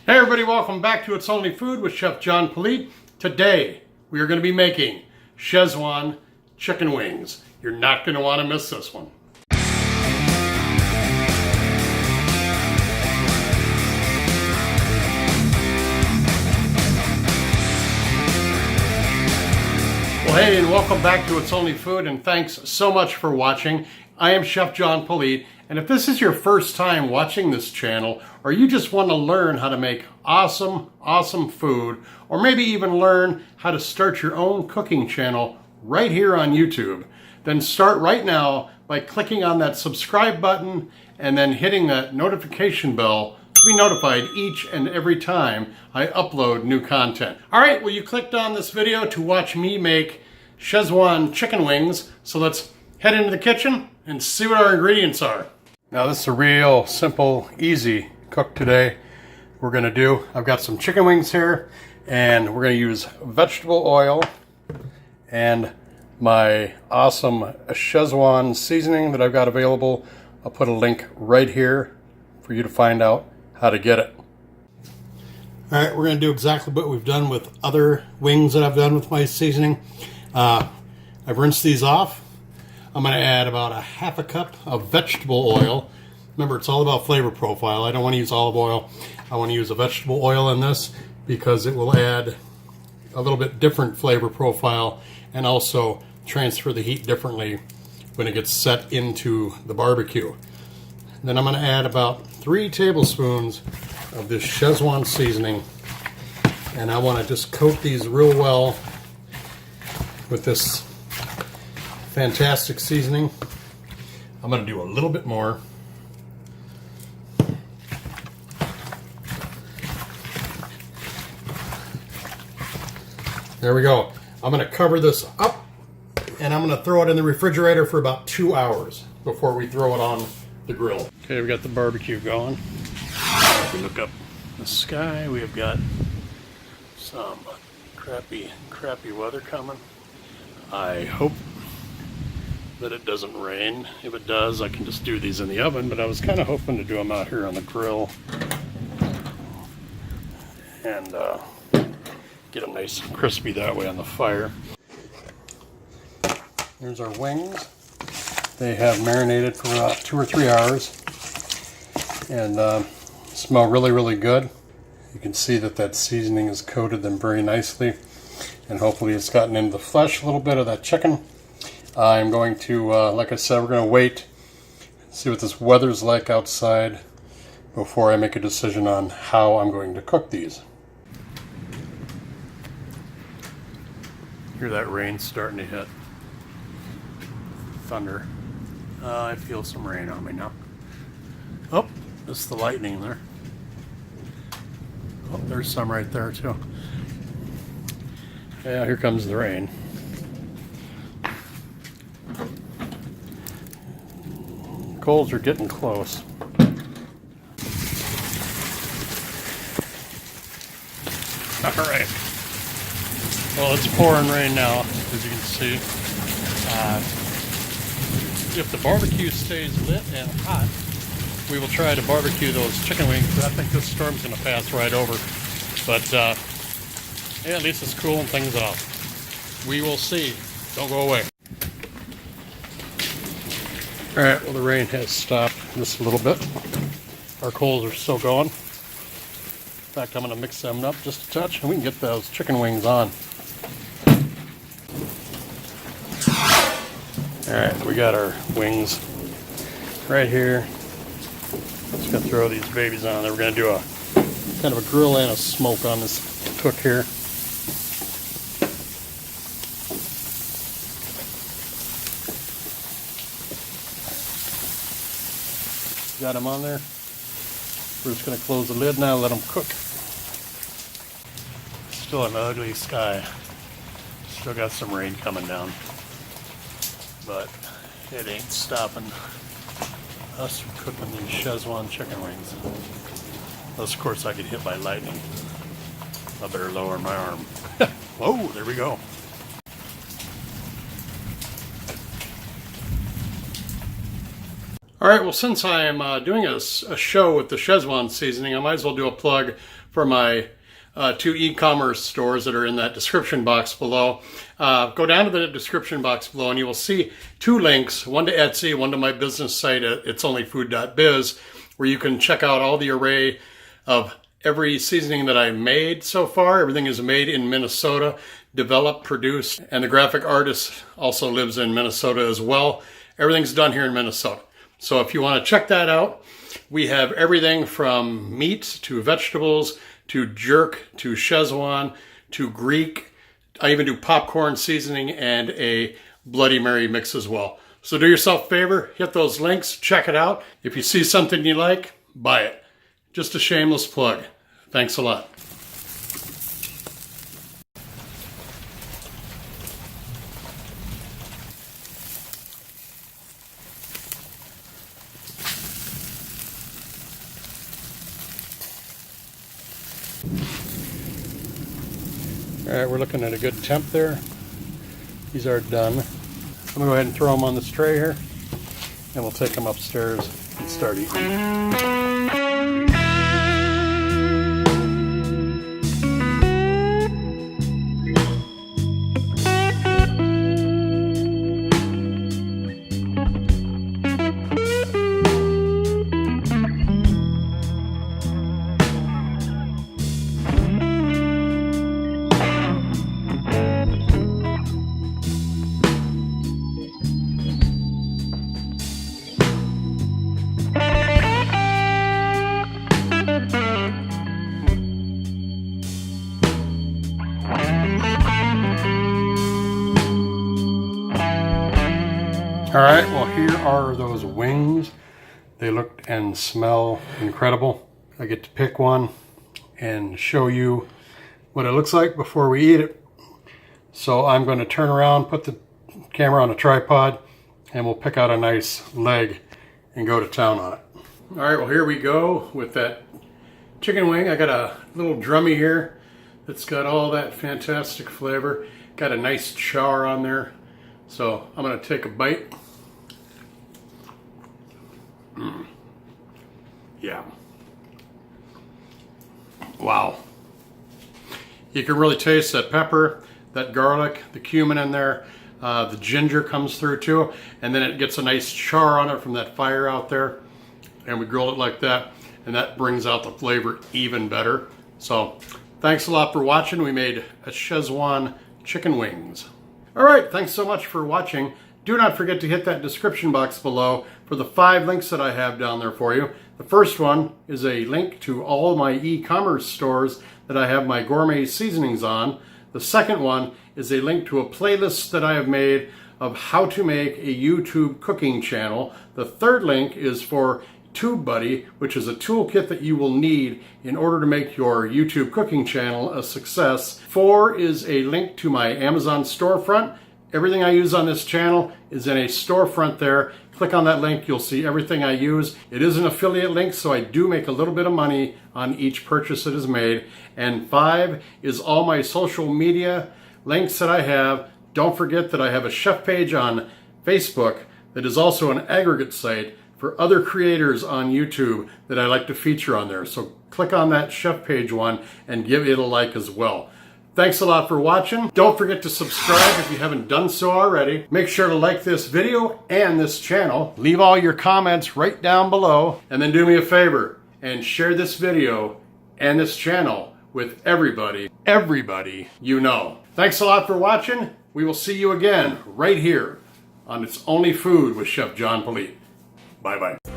Hey everybody, welcome back to It's Only Food with Chef John Politte. Today we are going to be making Szechuan chicken wings. You're not going to want to miss this one. Well, hey, and welcome back to It's Only Food, and thanks so much for watching. I am Chef John Politte, and if this is your first time watching this channel, or you just want to learn how to make awesome food, or maybe even learn how to start your own cooking channel right here on YouTube, then start right now by clicking on that subscribe button and then hitting that notification bell to be notified each and every time I upload new content. All right, well, you clicked on this video to watch me make Szechuan chicken wings, so let's head into the kitchen and see what our ingredients are. Now this is a real simple, easy cook today. We're gonna do, I've got some chicken wings here, and we're gonna use vegetable oil and my awesome Szechuan seasoning that I've got available. I'll put a link right here for you to find out how to get it. All right, we're gonna do exactly what we've done with other wings that I've done with my seasoning. I've rinsed these off. I'm going to add about a half a cup of vegetable oil. Remember, it's all about flavor profile. I don't want to use olive oil. I want to use a vegetable oil in this because it will add a little bit different flavor profile and also transfer the heat differently when it gets set into the barbecue. Then I'm going to add about 3 tablespoons of this Szechuan seasoning, and I want to just coat these real well with this fantastic seasoning. I'm going to do a little bit more. There we go. I'm going to cover this up and I'm going to throw it in the refrigerator for about 2 hours before we throw it on the grill. Okay, we got the barbecue going. If we look up the sky, we have got some crappy weather coming. I hope that it doesn't rain. If it does, I can just do these in the oven, but I was kind of hoping to do them out here on the grill and get them nice and crispy that way on the fire. Here's our wings. They have marinated for about 2 or 3 hours and smell really good. You can see that seasoning has coated them very nicely, and hopefully it's gotten into the flesh a little bit of that chicken. I'm going to, like I said, we're going to wait, see what this weather's like outside before I make a decision on how I'm going to cook these. Hear that rain starting to hit. Thunder. I feel some rain on me now. Oh, that's the lightning there. Oh, there's some right there too. Yeah, here comes the rain. Coals are getting close. All right. Well, it's pouring rain now, as you can see. If the barbecue stays lit and hot, we will try to barbecue those chicken wings. I think this storm's going to pass right over. But yeah, at least it's cooling things off. We will see. Don't go away. Alright, well, the rain has stopped just a little bit. Our coals are still going. In fact, I'm going to mix them up just a touch and we can get those chicken wings on. Alright, we got our wings right here. Just going to throw these babies on there. We're going to do a kind of a grill and a smoke on this cook here. Got them on there. We're just going to close the lid now and let them cook. Still an ugly sky. Still got some rain coming down. But it ain't stopping us from cooking these Szechuan chicken wings. Unless, of course, I get hit by lightning. I better lower my arm. Whoa, there we go. All right, well, since I am doing a show with the Szechuan seasoning, I might as well do a plug for my 2 e-commerce stores that are in that description box below. Go down to the description box below and you will see 2 links, one to Etsy, one to my business site at itsonlyfood.biz, where you can check out all the array of every seasoning that I made so far. Everything is made in Minnesota, developed, produced, and the graphic artist also lives in Minnesota as well. Everything's done here in Minnesota. So if you want to check that out, we have everything from meat to vegetables to jerk to Szechuan to Greek. I even do popcorn seasoning and a Bloody Mary mix as well. So do yourself a favor, hit those links, check it out. If you see something you like, buy it. Just a shameless plug. Thanks a lot. All right, we're looking at a good temp there. These are done. I'm gonna go ahead and throw them on this tray here, and we'll take them upstairs and start eating. All right, well, here are those wings. They look and smell incredible. I get to pick one and show you what it looks like before we eat it. So I'm going to turn around, put the camera on a tripod, and we'll pick out a nice leg and go to town on it. All right, well, here we go with that chicken wing. I got a little drummy here that's got all that fantastic flavor. Got a nice char on there. So I'm going to take a bite. Yeah. Wow. You can really taste that pepper, that garlic, the cumin in there. The ginger comes through too. And then it gets a nice char on it from that fire out there. And we grill it like that. And that brings out the flavor even better. So thanks a lot for watching. We made a Szechuan chicken wings. All right, thanks so much for watching. Do not forget to hit that description box below for the 5 links that I have down there for you. The first one is a link to all my e-commerce stores that I have my gourmet seasonings on. The second one is a link to a playlist that I have made of how to make a YouTube cooking channel. The third link is for TubeBuddy, which is a toolkit that you will need in order to make your YouTube cooking channel a success. 4 is a link to my Amazon storefront. Everything I use on this channel is in a storefront there. Click on that link, you'll see everything I use. It is an affiliate link, so I do make a little bit of money on each purchase that is made. And 5 is all my social media links that I have. Don't forget that I have a chef page on Facebook that is also an aggregate site for other creators on YouTube that I like to feature on there. So click on that chef page one and give it a like as well. Thanks a lot for watching. Don't forget to subscribe if you haven't done so already. Make sure to like this video and this channel. Leave all your comments right down below. And then do me a favor and share this video and this channel with everybody you know. Thanks a lot for watching. We will see you again right here on It's Only Food with Chef John Politte. Bye-bye.